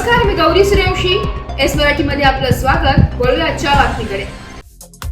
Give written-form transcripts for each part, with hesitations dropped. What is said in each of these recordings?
नमस्कार, मी गौरी सूर्यवंशी. एस मराठीमध्ये आपलं स्वागत. वळूया आजच्या बातमीकडे.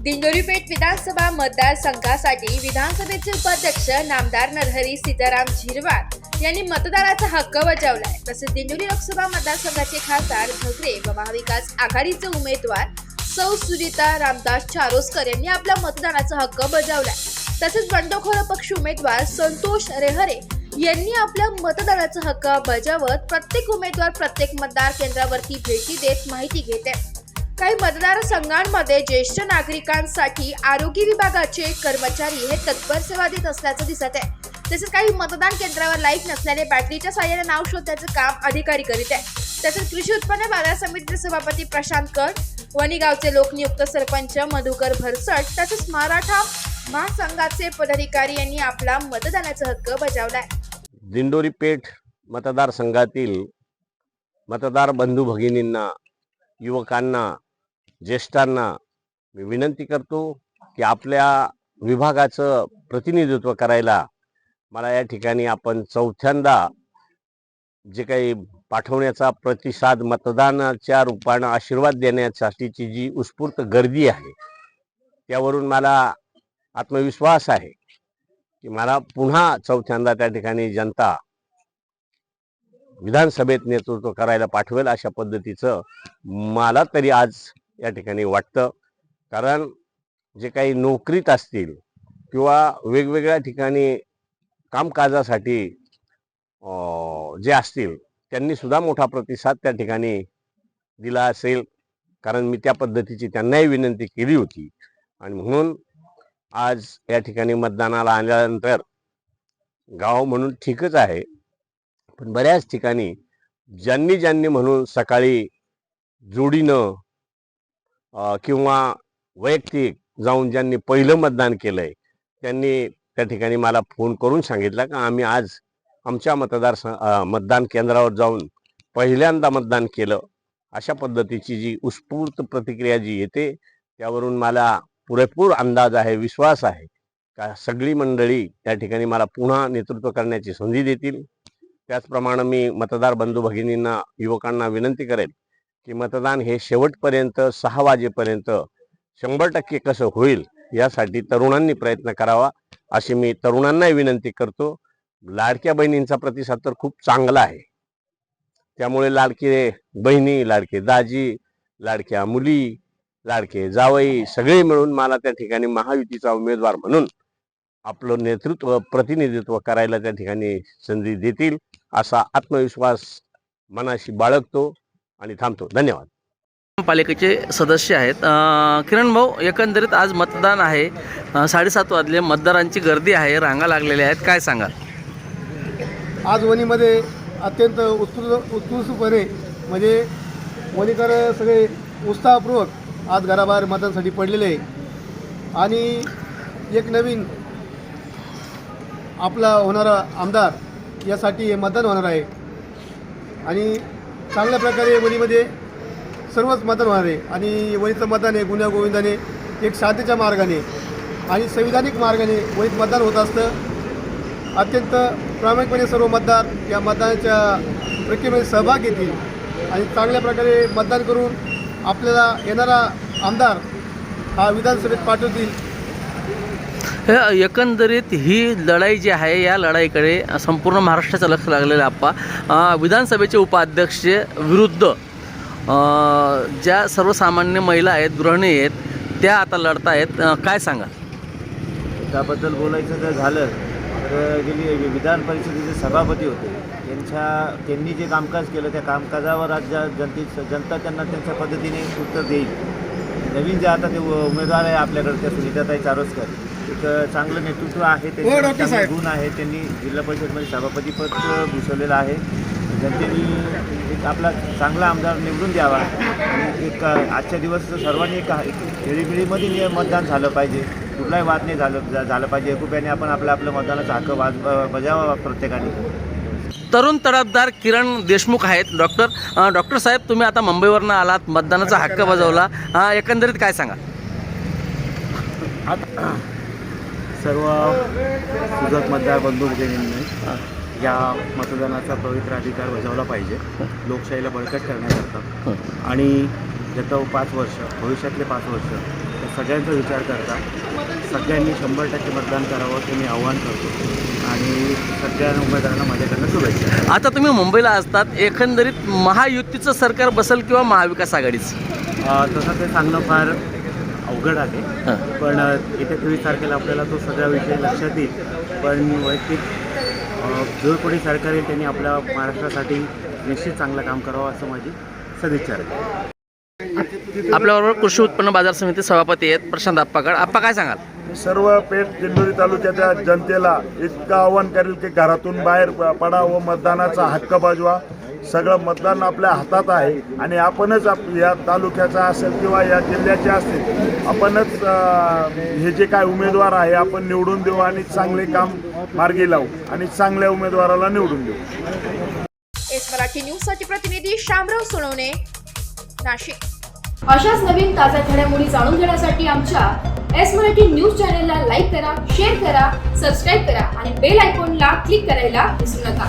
दिंडोरी पेठ विधानसभा मतदारसंघासाठी विधानसभेचे उपाध्यक्ष नामदार नरहरी सीताराम झिरवाळ यांनी मतदानाचा हक्क बजावलाय. तसेच दिंडोरी लोकसभा मतदारसंघाचे खासदार भगरे व महाविकास आघाडीचे उमेदवार सौ सुनीता रामदास चारोस्कर यांनी आपला मतदानाचा हक्क बजावलाय. तसेच बंडखोर पक्ष उमेदवार संतोष रेहरे यांनी आपल्या मतदानाचा हक्क बजावत प्रत्येक उमेदवार प्रत्येक मतदार केंद्रावरती भेटी देत माहिती घेत आहेत. काही मतदारसंघांमध्ये ज्येष्ठ नागरिकांसाठी आरोग्य विभागाचे कर्मचारी हे तत्पर सेवा देत असल्याचं दिसत आहे. तसेच काही मतदान केंद्रावर लाईट नसल्याने बॅटरीच्या साहाय्याने नाव शोधण्याचं काम अधिकारी करीत आहे. तसेच कृषी उत्पन्न बाजार समितीचे सभापती प्रशांत कट, वणीगावचे लोकनियुक्त सरपंच मधुकर भरसट तसेच मराठा महासंघाचे पदाधिकारी यांनी आपला मतदानाचा हक्क बजावलाय. दिंडोरी पेठ मतदारसंघातील मतदार बंधू भगिनींना, युवकांना, ज्येष्ठांना मी विनंती करतो की आपल्या विभागाचं प्रतिनिधित्व करायला मला या ठिकाणी आपण चौथ्यांदा जे काही पाठवण्याचा प्रतिसाद, मतदानाच्या रूपानं आशीर्वाद देण्यासाठीची जी उत्स्फूर्त गर्दी आहे त्यावरून मला आत्मविश्वास आहे की मला पुन्हा चौथ्यांदा त्या ठिकाणी जनता विधानसभेत नेतृत्व करायला पाठवेल अशा पद्धतीचं मला तरी आज या ठिकाणी वाटतं. कारण जे काही नोकरीत असतील किंवा वेगवेगळ्या ठिकाणी कामकाजासाठी जे असतील त्यांनी सुद्धा मोठा प्रतिसाद त्या ठिकाणी दिला असेल. कारण मी त्या पद्धतीची त्यांनाही विनंती केली होती आणि म्हणून आज या ठिकाणी मतदानाला आल्यानंतर गाव म्हणून ठीकच आहे, पण बऱ्याच ठिकाणी ज्यांनी म्हणून सकाळी जोडीनं किंवा वैयक्तिक जाऊन ज्यांनी पहिलं मतदान केलंय त्यांनी त्या ठिकाणी मला फोन करून सांगितलं की आम्ही आज आमच्या मतदान केंद्रावर जाऊन पहिल्यांदा मतदान केलं. अशा पद्धतीची जी उत्स्फूर्त प्रतिक्रिया जी येते त्यावरून मला पुरेपूर अंदाज आहे, विश्वास आहे का सगळी मंडळी त्या ठिकाणी मला पुन्हा नेतृत्व करण्याची संधी देतील. त्याचप्रमाणे मी मतदार बंधू भगिनींना, युवकांना विनंती करेल की मतदान हे शेवटपर्यंत 6 वाजेपर्यंत 100% कसं होईल यासाठी तरुणांनी प्रयत्न करावा अशी मी तरुणांनाही विनंती करतो. लाडक्या बहिणींचा प्रतिसाद तर खूप चांगला आहे, त्यामुळे लाडके बहिणी, लाडके दाजी, लाडक्या मुली, लाडके जावई सगळे मिळून मला त्या ठिकाणी महायुतीचा उमेदवार म्हणून आपलं नेतृत्व, प्रतिनिधित्व करायला त्या ठिकाणी संधी देतील असा आत्मविश्वास मनाशी बाळगतो आणि थांबतो. धन्यवाद. पालिकेचे सदस्य आहेत. किरण भाऊ, एकंदरीत आज मतदान आहे, 7:30 वाजले, मतदारांची गर्दी आहे, रांगा लागलेल्या आहेत, काय सांगाल? आज वणीमध्ये अत्यंत उत्कृष्टपणे म्हणजे वणीकर सगळे उत्साहपूर्वक आज घराबाहेर मतदानासाठी पडलेले आहे आणि एक नवीन आपला होणारा आमदार यासाठी हे मतदान होणार आहे आणि चांगल्या प्रकारे वणीमध्ये सर्वच मतदान होणार आहे आणि वणीचं मतदान हे गुण्यागोविंदाने एक शांतीच्या मार्गाने आणि संविधानिक मार्गाने वणीत मतदान होत असतं. अत्यंत प्रामाणिकपणे सर्व मतदार या मतदानाच्या प्रक्रियेमध्ये सहभाग घेतील आणि चांगल्या प्रकारे मतदान करून आपल्याला येणारा आमदार हा विधानसभेत पाठवतील. एकंदरीत ही लढाई जी आहे या लढाईकडे संपूर्ण महाराष्ट्राचं लक्ष लागलेलं आहे. आप्पा, विधानसभेचे उपाध्यक्ष विरुद्ध ज्या सर्वसामान्य महिला आहेत, गृहिणी आहेत, त्या आता लढत आहेत, काय सांगा? त्याबद्दल बोलायचं जर झालं तर गेली विधान परिषदेचे सभापती होते, त्यांनी जे कामकाज केलं त्या कामकाजावर आज जनता त्यांना त्यांच्या पद्धतीने उत्तर देईल. नवीन जे आता ते उमेदवार आहे आपल्याकडे त्या सुनीताताई चारोस्कर, एक चांगलं नेतृत्व आहे, त्यांचे गुण आहे, त्यांनी जिल्हा परिषदमध्ये सभापतीपद भूषवलेलं आहे. जनतेने एक आपला चांगला आमदार निवडून द्यावा आणि एक आजच्या दिवस सर्वांनी एक खेळीमेळीमध्ये मतदान झालं पाहिजे, कुठलाही वाद नाही झालं पाहिजे. एकोप्याने आपण आपलं मतदानाचा हक्क बजावावा प्रत्येकाने. तरुण तडफदार किरण देशमुख आहेत. डॉक्टर साहेब, तुम्ही आता मुंबईवरनं आलात, मतदानाचा हक्क बजावला, एकंदरीत काय सांगा? सर्व सुजत मतदार बंधू भगिनींनी या मतदानाचा पवित्र अधिकार बजावला पाहिजे लोकशाहीला बळकट करण्याकरता. आणि येत्या 5 वर्ष भविष्यातले 5 वर्ष या सगळ्यांचा विचार करता सगळ्यांनी 100% मतदान करावं हे मी आव्हान करतो. आणि सगळ्या उमेदवारांना माझ्याकडनं शुभेच्छा. आता तुम्ही मुंबईला असतात, एकंदरीत महायुतीचं सरकार बसेल किंवा महाविकास आघाडीचं? तसं ते सांगणं फार अवघड आहे, पण येत्या 23 तारखेला आपल्याला तो सगळा विषय लक्षात येईल. पण वैयक्तिक जो कोणी सरकार येईल त्यांनी आपल्या महाराष्ट्रासाठी निश्चित चांगलं काम करावं असं माझी सदिच्छा आहे. आपल्याबरोबर कृषी उत्पन्न बाजार समिती सभापती आहेत प्रशांत आप्पागड. आप्पा काय सांगाल? सर्व पेठ दिंडोरी तालुक्याच्या जनतेला इतकं आव्हान करेल की घरातून बाहेर पडा व मतदानाचा हक्क बजावा. सगळं मतदान आपल्या हातात आहे आणि आपणच या तालुक्याचा असेल किंवा या जिल्ह्याचे असतील आपणच हे जे काय उमेदवार आहे आपण निवडून देऊ आणि चांगले काम मार्गी लावू आणि चांगल्या उमेदवाराला निवडून देऊ. एस मराठी न्यूजसाठी प्रतिनिधी शामराव सोनवणे, नाशिक. अशाच नवीन ताज्या घडामोडी जाणून घेण्यासाठी आमच्या एस मराठी न्यूज चॅनलला लाईक करा, शेअर करा, सबस्क्राईब करा आणि बेल आयकॉनला क्लिक करायला विसरू नका.